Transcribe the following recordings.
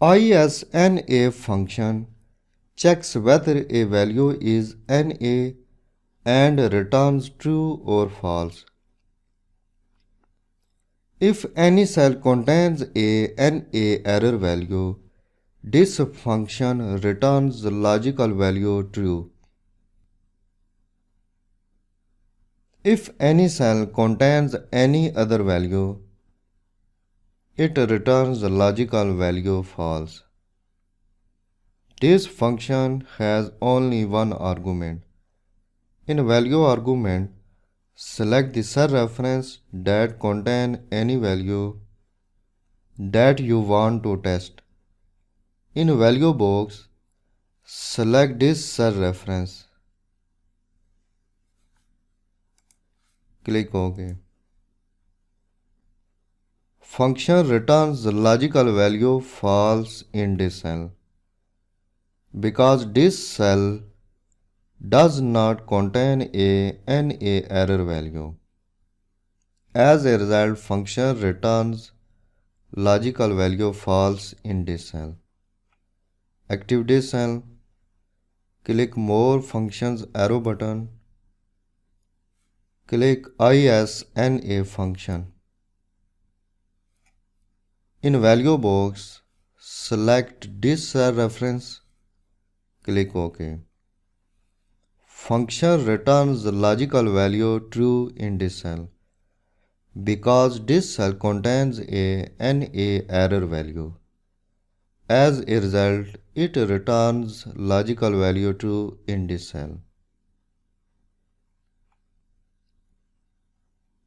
ISNA function checks whether a value is NA and returns true or false. If any cell contains a NA error value, this function returns the logical value true. If any cell contains any other value, it returns the logical value false. This function has only one argument. In value argument, select the cell reference that contains any value that you want to test. In value box, select this cell reference. Click OK. Function returns the logical value false in this cell because this cell does not contain a NA error value. As a result, function returns logical value false in this cell. Activate this cell. Click More Functions arrow button. Click ISNA function. In value box, select this cell reference. Click OK. Function returns the logical value true in this cell because this cell contains a NA error value. As a result, it returns logical value true in this cell.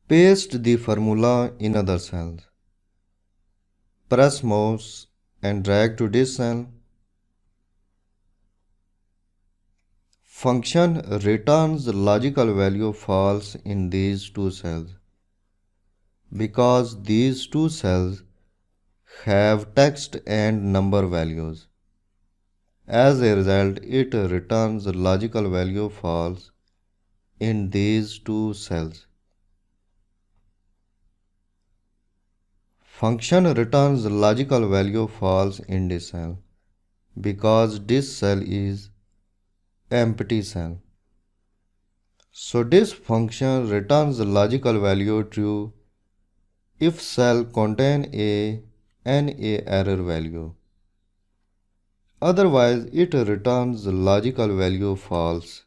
Paste the formula in other cells. Press mouse and drag to this cell. Function returns the logical value false in these two cells because these two cells have text and number values. As a result, it returns the logical value false in these two cells. Function returns the logical value false in this cell because this cell is empty cell. So this function returns the logical value true if cell contain a NA error value. Otherwise, it returns the logical value false.